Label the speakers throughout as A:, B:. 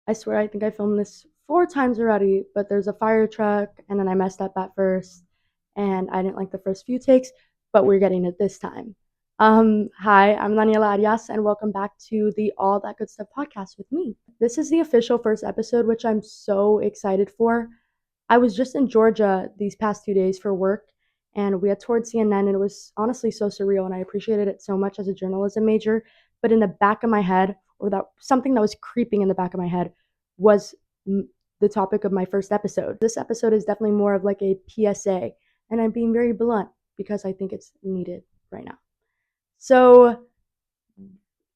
A: I swear I think I filmed this 4 times already, but there's a fire truck and then I messed up at first and I didn't like the first few takes, but we're getting it this time. Hi, I'm Daniela Arias and welcome back to the All That Good Stuff podcast with me. This is the official first episode, which I'm so excited for. I was just in Georgia these past 2 days for work and we had toured CNN and it was honestly so surreal and I appreciated it so much as a journalism major. But in the back of my head, or that something that was creeping in the back of my head was the topic of my first episode. This episode is definitely more of like a PSA, and I'm being very blunt because I think it's needed right now. So,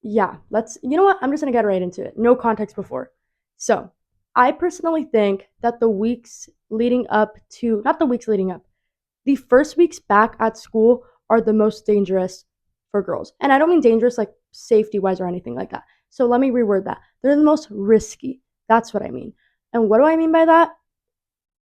A: yeah, you know what? I'm just gonna get right into it. No context before. So, I personally think that the weeks leading up to, not the weeks leading up, the first weeks back at school are the most dangerous for girls. And I don't mean dangerous like safety wise or anything like that. So let me reword that. They're the most risky. That's what I mean. And what do I mean by that?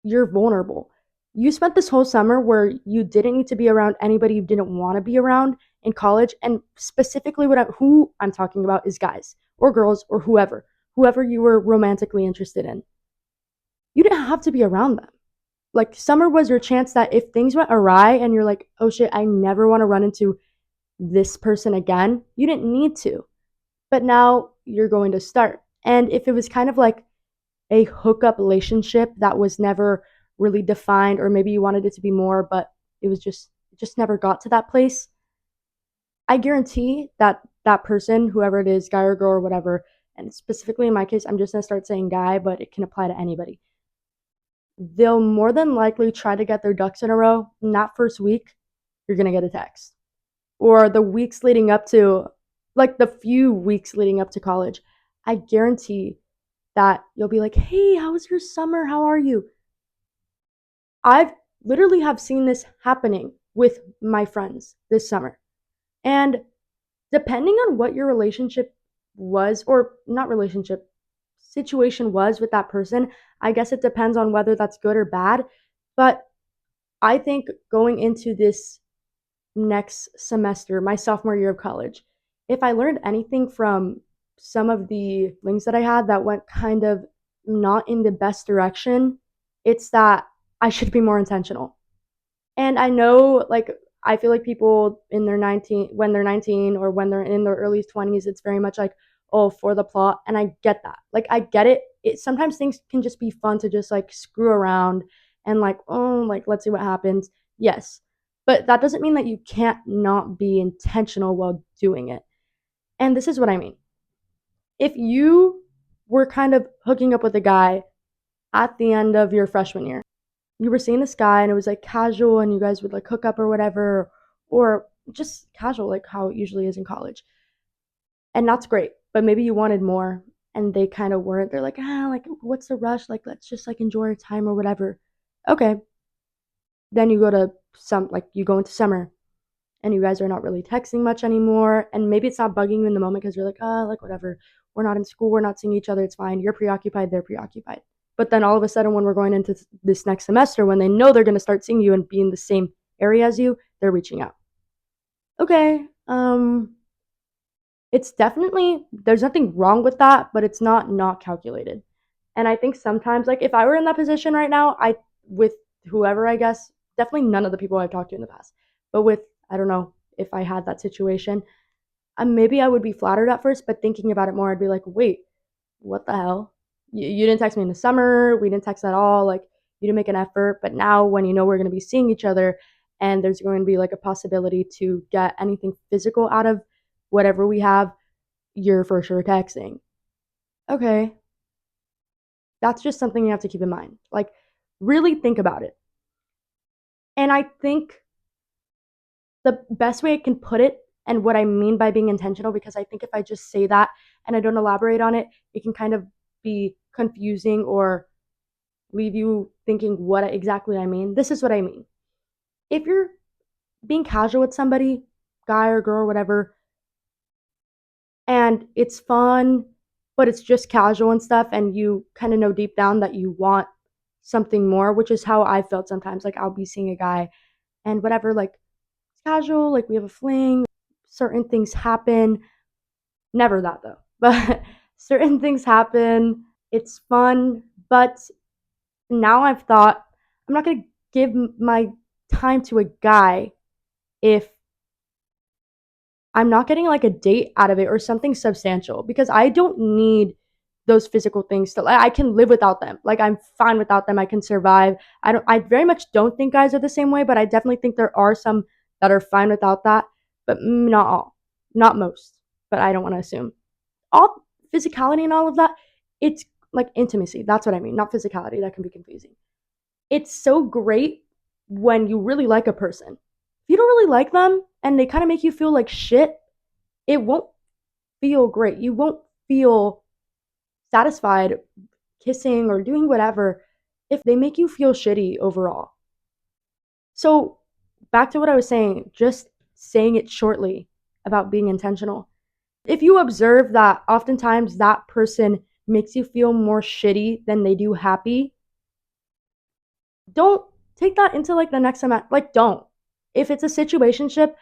A: You're vulnerable. You spent this whole summer where you didn't need to be around anybody you didn't want to be around in college. And specifically, who I'm talking about is guys or girls or whoever you were romantically interested in. You didn't have to be around them. Like summer was your chance that if things went awry and you're like, oh shit, I never want to run into this person again, you didn't need to. But now you're going to start. And if it was kind of like a hookup relationship that was never really defined, or maybe you wanted it to be more, but it just never got to that place, I guarantee that that person, whoever it is, guy or girl or whatever, and specifically in my case, I'm just gonna start saying guy, but it can apply to anybody, they'll more than likely try to get their ducks in a row. And that first week, you're going to get a text. Or the weeks leading up to, like the few weeks leading up to college, I guarantee that you'll be like, hey, how was your summer? How are you? I've literally have seen this happening with my friends this summer. And depending on what your relationship was, or not relationship, situation was with that person, I guess it depends on whether that's good or bad. But I think going into this next semester, my sophomore year of college, if I learned anything from some of the things that I had that went kind of not in the best direction, it's that I should be more intentional. And I know, like, I feel like people in their 19, when they're 19 or when they're in their early 20s, it's very much like, oh, for the plot. And I get that. Like, I get it. Sometimes things can just be fun to just like screw around and like, oh, like, let's see what happens. Yes. But that doesn't mean that you can't not be intentional while doing it. And this is what I mean. If you were kind of hooking up with a guy at the end of your freshman year, you were seeing this guy and it was like casual and you guys would like hook up or whatever, or just casual, like how it usually is in college. And that's great. But maybe you wanted more and they kind of weren't. They're like, like, what's the rush? Like, let's just like enjoy our time or whatever. Okay. Then you go into summer and you guys are not really texting much anymore. And maybe it's not bugging you in the moment because you're like, like, whatever. We're not in school. We're not seeing each other. It's fine. You're preoccupied. They're preoccupied. But then all of a sudden, when we're going into this next semester, when they know they're going to start seeing you and be in the same area as you, they're reaching out. Okay. It's definitely, there's nothing wrong with that, but it's not calculated. And I think sometimes, like, if I were in that position right now, with whoever, I guess, definitely none of the people I've talked to in the past, but with, I don't know, if I had that situation, maybe I would be flattered at first, but thinking about it more, I'd be like, wait, what the hell? You didn't text me in the summer. We didn't text at all. Like, you didn't make an effort. But now, when you know we're going to be seeing each other and there's going to be like a possibility to get anything physical out of whatever we have, you're for sure texting. Okay. That's just something you have to keep in mind. Like, really think about it. And I think the best way I can put it, and what I mean by being intentional, because I think if I just say that and I don't elaborate on it, it can kind of be confusing or leave you thinking what exactly I mean. This is what I mean. If you're being casual with somebody, guy or girl, or whatever, and it's fun, but it's just casual and stuff, and you kind of know deep down that you want something more, which is how I felt sometimes. Like, I'll be seeing a guy and whatever, like, it's casual, like, we have a fling, certain things happen. Never that though, but certain things happen. It's fun, but now I've thought I'm not going to give my time to a guy if I'm not getting like a date out of it or something substantial, because I don't need those physical things to, I can live without them. Like I'm fine without them. I can survive. I very much don't think guys are the same way, but I definitely think there are some that are fine without that, but not all. Not most, but I don't want to assume. All physicality and all of that, it's like intimacy. That's what I mean. Not physicality. That can be confusing. It's so great when you really like a person. If you don't really like them and they kind of make you feel like shit, it won't feel great. You won't feel satisfied kissing or doing whatever if they make you feel shitty overall. So, back to what I was saying, just saying it shortly about being intentional. If you observe that oftentimes that person makes you feel more shitty than they do happy, don't take that into like the next semester. Like, don't. If it's a situationship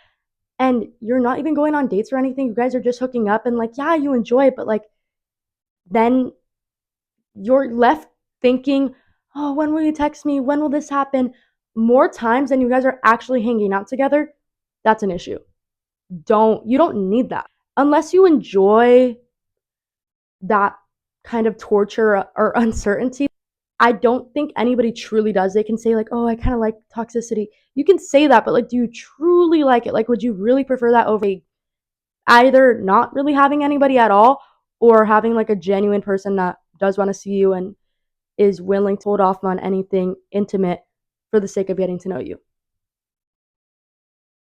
A: and you're not even going on dates or anything, you guys are just hooking up and like, yeah, you enjoy it, but like, then you're left thinking, oh, when will you text me? When will this happen? More times than you guys are actually hanging out together, that's an issue. You don't need that. Unless you enjoy that kind of torture or uncertainty, I don't think anybody truly does. They can say, like, oh, I kind of like toxicity. You can say that, but like, do you truly like it? Like, would you really prefer that over either not really having anybody at all or having like a genuine person that does want to see you and is willing to hold off on anything intimate for the sake of getting to know you?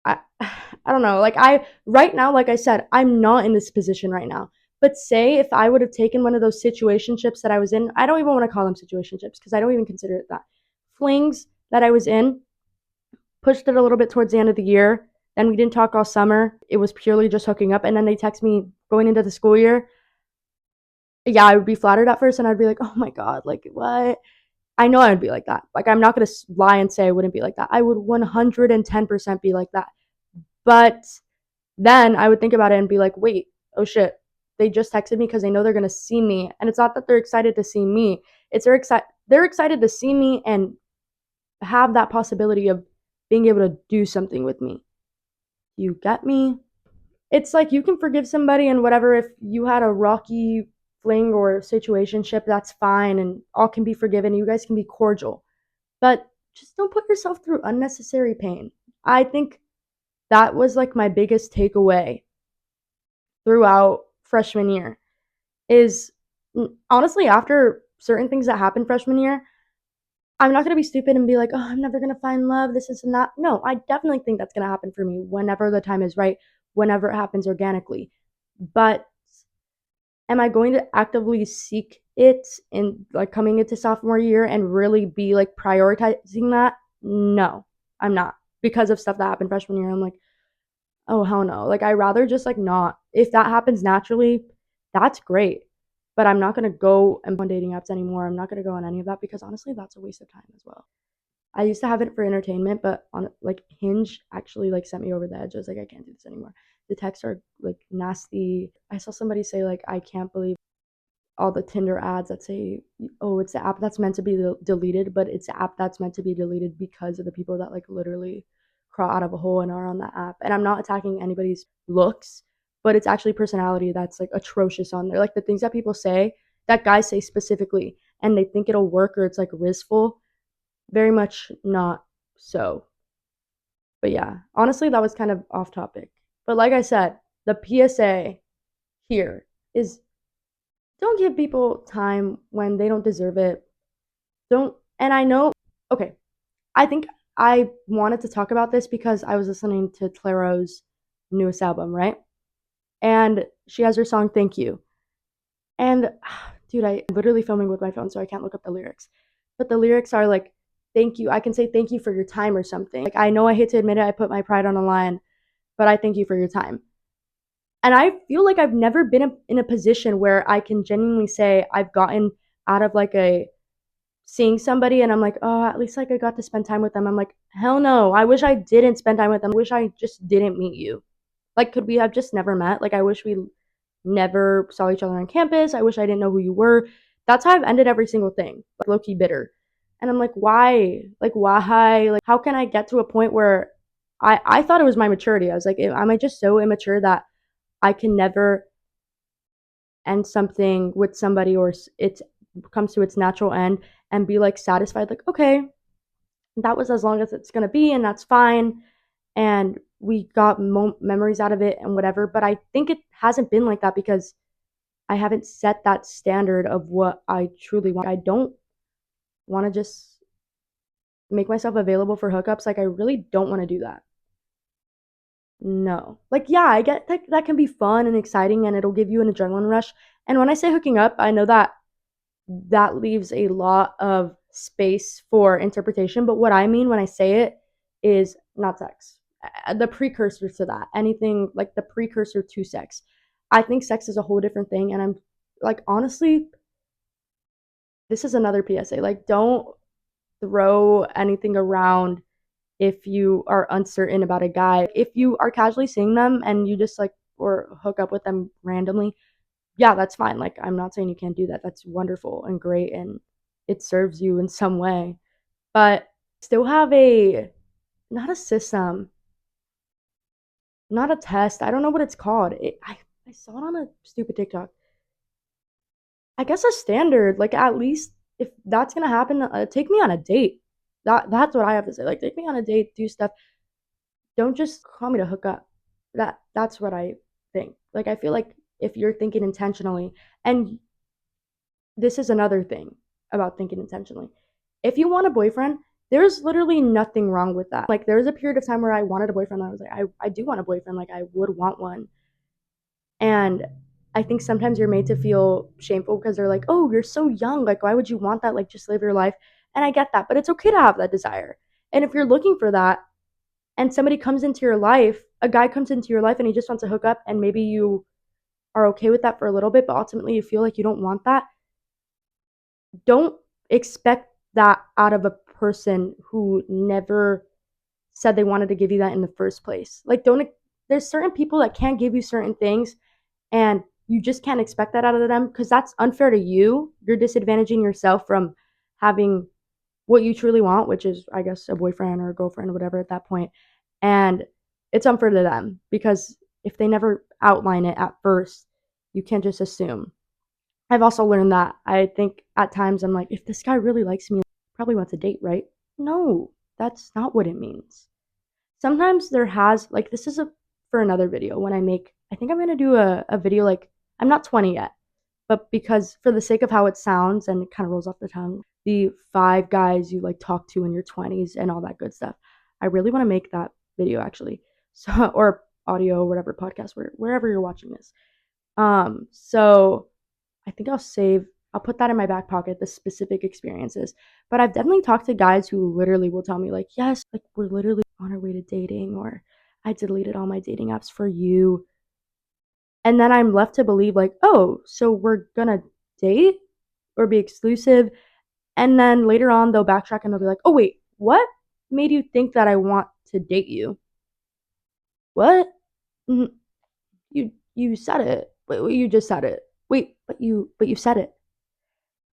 A: I I don't know. Like I right now, like I said, I'm not in this position right now. But say if I would have taken one of those situationships that I was in, I don't even want to call them situationships because I don't even consider it that. Flings that I was in, pushed it a little bit towards the end of the year. Then we didn't talk all summer. It was purely just hooking up. And then they text me going into the school year. Yeah, I would be flattered at first and I'd be like, oh my God, like what? I know I would be like that. Like, I'm not going to lie and say I wouldn't be like that. I would 110% be like that. But then I would think about it and be like, wait, oh shit, they just texted me because they know they're going to see me. And it's not that they're excited to see me, it's they're excited to see me and have that possibility of being able to do something with me. You get me? It's like you can forgive somebody and whatever if you had a rocky fling or situationship, that's fine and all can be forgiven. You guys can be cordial. But just don't put yourself through unnecessary pain. I think that was like my biggest takeaway throughout freshman year is honestly after certain things that happened freshman year, I'm not going to be stupid and be like, oh, I'm never going to find love, this is and that. No, I definitely think that's going to happen for me whenever the time is right, whenever it happens organically. But am I going to actively seek it in like coming into sophomore year and really be like prioritizing that? No, I'm not. Because of stuff that happened freshman year, I'm like, oh hell no. Like I rather just like not. If that happens naturally, that's great. But I'm not gonna go and on dating apps anymore. I'm not gonna go on any of that because honestly that's a waste of time as well. I used to have it for entertainment, but on like Hinge actually like sent me over the edge. I was like, I can't do this anymore. The texts are like nasty. I saw somebody say like, I can't believe all the Tinder ads that say, oh, it's the app that's meant to be deleted, but it's the app that's meant to be deleted because of the people that like literally crawl out of a hole and are on that app. And I'm not attacking anybody's looks, but it's actually personality that's like atrocious on there. Like the things that people say, that guys say specifically, and they think it'll work or it's like risful, very much not so. But yeah, honestly, that was kind of off topic. But like I said, the PSA here is don't give people time when they don't deserve it. Don't, and I know, okay, I think I wanted to talk about this because I was listening to Clairo's newest album, right? And she has her song Thank You. And dude, I'm literally filming with my phone, so I can't look up the lyrics. But the lyrics are like, thank you. I can say thank you for your time or something. Like, I know I hate to admit it, I put my pride on the line, but I thank you for your time. And I feel like I've never been in a position where I can genuinely say I've gotten out of like a seeing somebody and I'm like, oh, at least like I got to spend time with them. I'm like, hell no. I wish I didn't spend time with them. I wish I just didn't meet you. Like, could we have just never met? Like, I wish we never saw each other on campus. I wish I didn't know who you were. That's how I've ended every single thing, like low key bitter. And I'm like, why? Like, why? Like, how can I get to a point where I thought it was my maturity. I was like, am I just so immature that I can never end something with somebody or it comes to its natural end and be like satisfied, like, okay, that was as long as it's going to be and that's fine. And we got memories out of it and whatever. But I think it hasn't been like that because I haven't set that standard of what I truly want. I don't want to just make myself available for hookups. Like, I really don't want to do that. No. Like, yeah, I get that can be fun and exciting and it'll give you an adrenaline rush. And when I say hooking up, I know that that leaves a lot of space for interpretation. But what I mean when I say it is not sex. The precursor to that, anything like the precursor to sex. I think sex is a whole different thing. And I'm like, honestly, this is another PSA. Like, don't throw anything around if you are uncertain about a guy. If you are casually seeing them and you just like, or hook up with them randomly, yeah, that's fine. Like, I'm not saying you can't do that. That's wonderful and great and it serves you in some way. But still have a, not a system, not a test. I don't know what it's called. I saw it on a stupid TikTok. I guess a standard. Like, at least if that's gonna happen, take me on a date. That's what I have to say. Like, take me on a date, do stuff. Don't just call me to hook up. That's what I think. Like, I feel like if you're thinking intentionally, and this is another thing about thinking intentionally. If you want a boyfriend, there's literally nothing wrong with that. Like, there was a period of time where I wanted a boyfriend. I was like, I do want a boyfriend. Like, I would want one. And I think sometimes you're made to feel shameful because they're like, oh, you're so young. Like, why would you want that? Like, just live your life. And I get that, but it's okay to have that desire. And if you're looking for that and somebody comes into your life, a guy comes into your life and he just wants to hook up, and maybe you are okay with that for a little bit, but ultimately you feel like you don't want that, don't expect that out of a person who never said they wanted to give you that in the first place. Like, don't, there's certain people that can't give you certain things, and you just can't expect that out of them because that's unfair to you. You're disadvantaging yourself from having what you truly want, which is, I guess, a boyfriend or a girlfriend or whatever at that point. And it's unfair to them because if they never outline it at first, you can't just assume. I've also learned that I think at times I'm like, if this guy really likes me, he probably wants a date, right? No, that's not what it means. Sometimes there has, like, this is a for another video when I make, I think I'm gonna do a video, like, I'm not 20 yet, but because for the sake of how it sounds and it kind of rolls off the tongue, the 5 guys you like talk to in your 20s and all that good stuff. I really want to make that video actually. So, or audio, whatever podcast, wherever you're watching this. So I think I'll put that in my back pocket, the specific experiences. But I've definitely talked to guys who literally will tell me, like, yes, like, we're literally on our way to dating, or I deleted all my dating apps for you. And then I'm left to believe, like, oh, so we're gonna date or be exclusive. And then later on, they'll backtrack and they'll be like, oh, wait, what made you think that I want to date you? What? Mhm. You said it. Wait, you just said it. Wait, but you said it.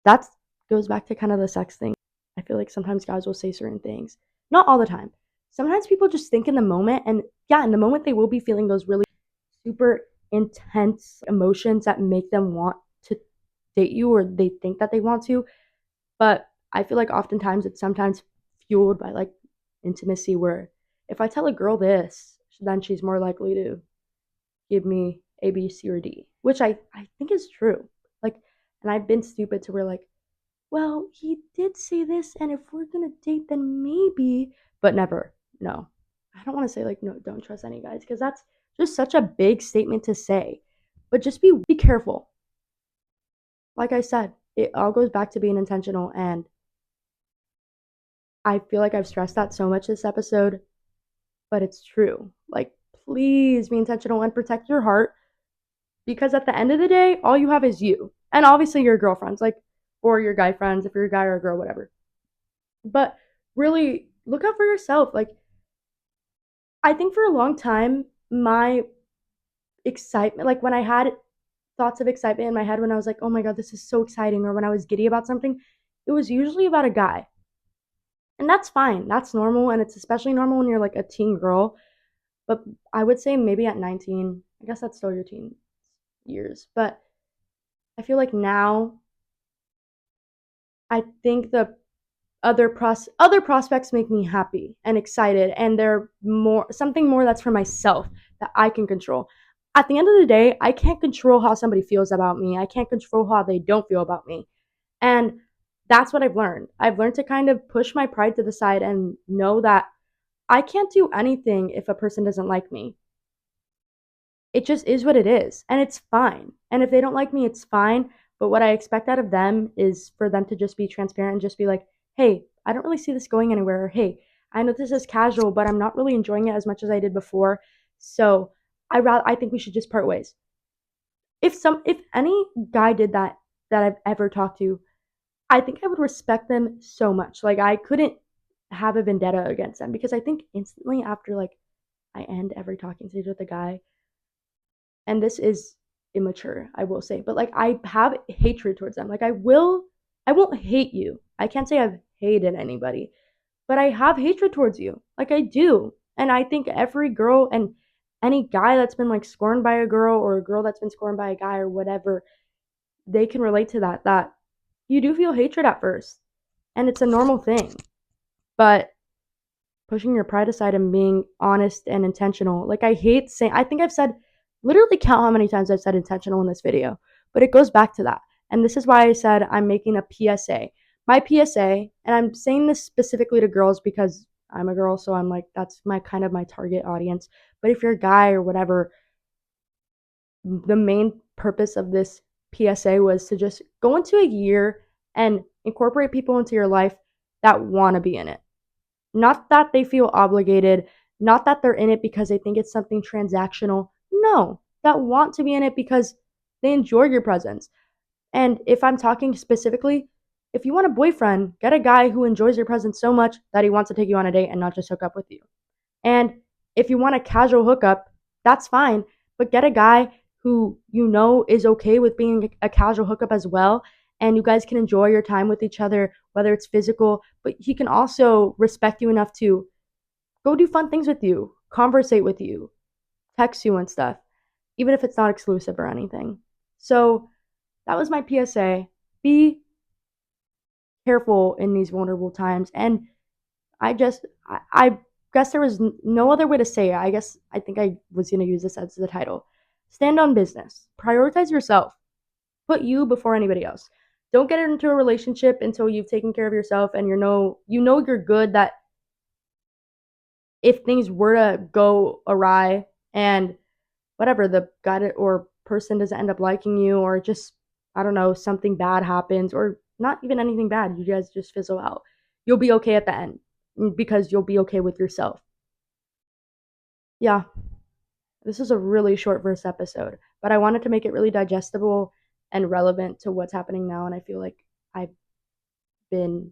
A: That goes back to kind of the sex thing. I feel like sometimes guys will say certain things. Not all the time. Sometimes people just think in the moment, and yeah, in the moment they will be feeling those really super intense emotions that make them want to date you, or they think that they want to. But I feel like oftentimes it's sometimes fueled by like intimacy, where if I tell a girl this, then she's more likely to give me A, B, C, or D, which I think is true. Like, and I've been stupid to where, like, well, he did say this, and if we're gonna date, then maybe, but never. No. I don't want to say, like, no, don't trust any guys, because that's just such a big statement to say. But just be careful. Like I said, it all goes back to being intentional, and I feel like I've stressed that so much this episode, but it's true. Like, please be intentional and protect your heart, because at the end of the day, all you have is you. And obviously your girlfriends, like, or your guy friends, if you're a guy or a girl, whatever. But really look out for yourself. Like, I think for a long time, my excitement, like when I had thoughts of excitement in my head when I was like, oh my God, this is so exciting, or when I was giddy about something, it was usually about a guy. And that's fine. That's normal. And it's especially normal when you're like a teen girl. But I would say maybe at 19, I guess that's still your teen years. But I feel like now, I think the other prospects make me happy and excited, and they're more something more that's for myself that I can control. At the end of the day, I can't control how somebody feels about me. I can't control how they don't feel about me. And that's what I've learned. I've learned to kind of push my pride to the side and know that I can't do anything if a person doesn't like me. It just is what it is, and it's fine. And if they don't like me, it's fine. But what I expect out of them is for them to just be transparent and just be like, hey, I don't really see this going anywhere. Or, hey, I know this is casual, but I'm not really enjoying it as much as I did before. So I think we should just part ways. If any guy did that that I've ever talked to, I think I would respect them so much. Like I couldn't have a vendetta against them because I think instantly after like I end every talking stage with a guy, and this is immature, I will say, but like I have hatred towards them. Like I won't hate you. I can't say I've hated anybody, but I have hatred towards you. Like I do. And I think every girl and any guy that's been like scorned by a girl, or a girl that's been scorned by a guy or whatever, they can relate to that you do feel hatred at first. And it's a normal thing. But pushing your pride aside and being honest and intentional. Like I hate saying, I think I've said, literally count how many times I've said intentional in this video, but it goes back to that. And this is why I said I'm making a PSA. My PSA, and I'm saying this specifically to girls because I'm a girl, so I'm like, that's my kind of my target audience. But if you're a guy or whatever, the main purpose of this PSA was to just go into a year and incorporate people into your life that want to be in it. Not that they feel obligated, not that they're in it because they think it's something transactional. No, that want to be in it because they enjoy your presence. And if I'm talking specifically, if you want a boyfriend, get a guy who enjoys your presence so much that he wants to take you on a date and not just hook up with you. And if you want a casual hookup, that's fine, but get a guy who you know is okay with being a casual hookup as well. And you guys can enjoy your time with each other, whether it's physical, but he can also respect you enough to go do fun things with you, conversate with you, text you and stuff, even if it's not exclusive or anything. So that was my PSA. Be careful in these vulnerable times. And I guess there was no other way to say it. I guess I think I was going to use this as the title. Stand on business. Prioritize yourself. Put you before anybody else. Don't get into a relationship until you've taken care of yourself and you know you're good, that if things were to go awry and whatever, the guy or person doesn't end up liking you, or just I don't know, something bad happens, or not even anything bad, you guys just fizzle out. You'll be okay at the end because you'll be okay with yourself. Yeah, this is a really short verse episode, but I wanted to make it really digestible and relevant to what's happening now. And I feel like I've been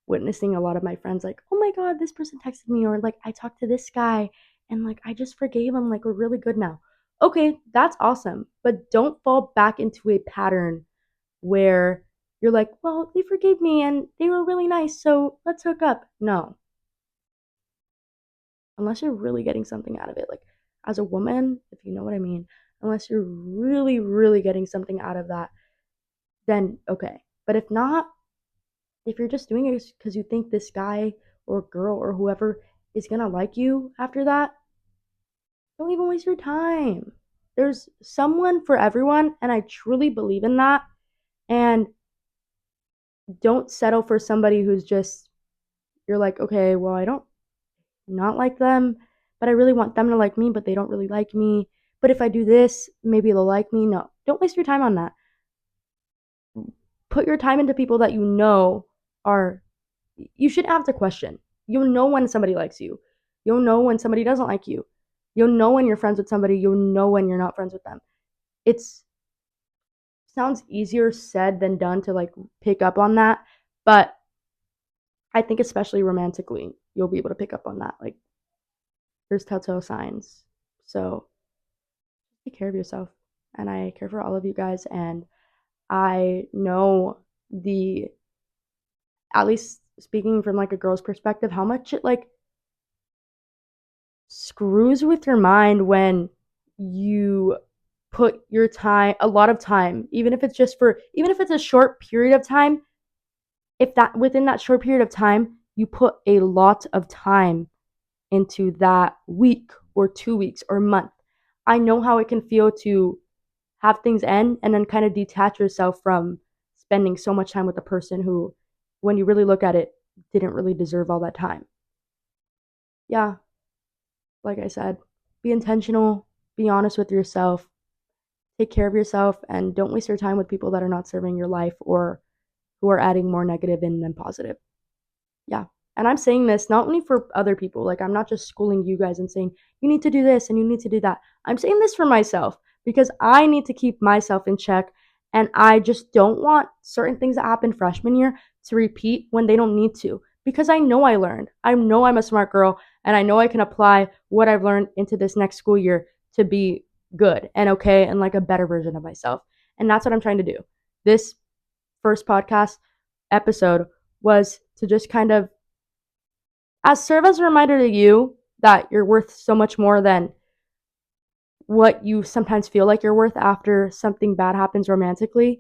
A: witnessing a lot of my friends like, oh my God, this person texted me, or like, I talked to this guy and like, I just forgave him. Like, we're really good now. Okay, that's awesome. But don't fall back into a pattern where you're like, well, they forgave me and they were really nice, so let's hook up. No, unless you're really getting something out of it. Like as a woman, if you know what I mean, unless you're really, really getting something out of that, then okay. But if not, if you're just doing it because you think this guy or girl or whoever is gonna like you after that, don't even waste your time. There's someone for everyone, and I truly believe in that. And don't settle for somebody who's just, you're like, okay, well, I don't not like them, but I really want them to like me, but they don't really like me. But if I do this, maybe they'll like me. No, don't waste your time on that. Put your time into people that you know are, you shouldn't have to question. You'll know when somebody likes you. You'll know when somebody doesn't like you. You'll know when you're friends with somebody. You'll know when you're not friends with them. It's sounds easier said than done to like pick up on that, but I think especially romantically, you'll be able to pick up on that. Like there's telltale signs. So take care of yourself. and I care for all of you guys. And I know the, at least speaking from like a girl's perspective, how much it like screws with your mind when you put your time, a lot of time, even if it's just for, even if it's a short period of time, if that within that short period of time, you put a lot of time into that week or 2 weeks or month. I know how it can feel to have things end and then kind of detach yourself from spending so much time with a person who, when you really look at it, didn't really deserve all that time. Yeah, like I said, be intentional, be honest with yourself, take care of yourself, and don't waste your time with people that are not serving your life or who are adding more negative in than positive. Yeah. And I'm saying this not only for other people, like I'm not just schooling you guys and saying, you need to do this and you need to do that. I'm saying this for myself because I need to keep myself in check. And I just don't want certain things that happened freshman year to repeat when they don't need to. Because I know I learned. I know I'm a smart girl and I know I can apply what I've learned into this next school year to be good and okay and like a better version of myself. And that's what I'm trying to do. This first podcast episode was to just kind of as serve as a reminder to you that you're worth so much more than what you sometimes feel like you're worth after something bad happens romantically,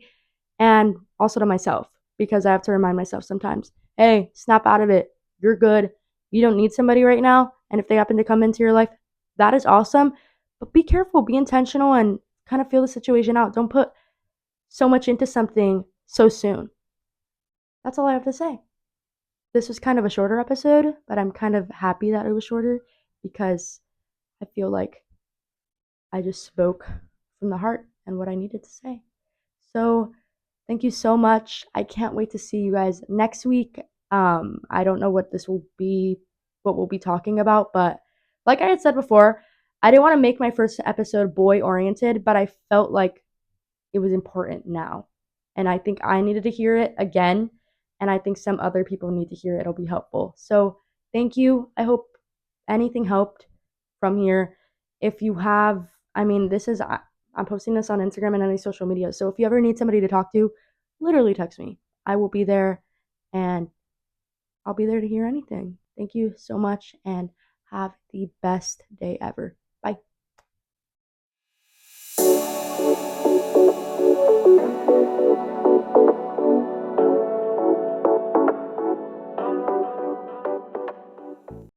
A: and also to myself because I have to remind myself sometimes, hey, snap out of it. You're good. You don't need somebody right now, and if they happen to come into your life, that is awesome, but be careful, be intentional, and kind of feel the situation out. Don't put so much into something so soon. That's all I have to say. This was kind of a shorter episode, but I'm kind of happy that it was shorter because I feel like I just spoke from the heart and what I needed to say. So, thank you so much. I can't wait to see you guys next week. I don't know what this will be, what we'll be talking about, but like I had said before, I didn't want to make my first episode boy oriented, but I felt like it was important now. And I think I needed to hear it again. And I think some other people need to hear it. It'll be helpful. So thank you. I hope anything helped from here. If you have, I mean, I'm posting this on Instagram and any social media. So if you ever need somebody to talk to, literally text me. I will be there and I'll be there to hear anything. Thank you so much and have the best day ever.